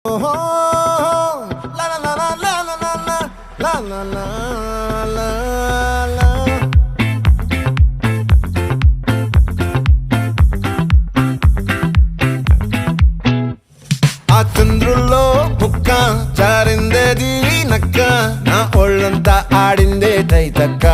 ఓహో లా లా లా లా లా లా లా లా లా లా లా. ఆ చంద్రుల్లో బుక్క జారిందేది నక్క, నా ఒళ్ళంతా ఆడిందే తైతక్క.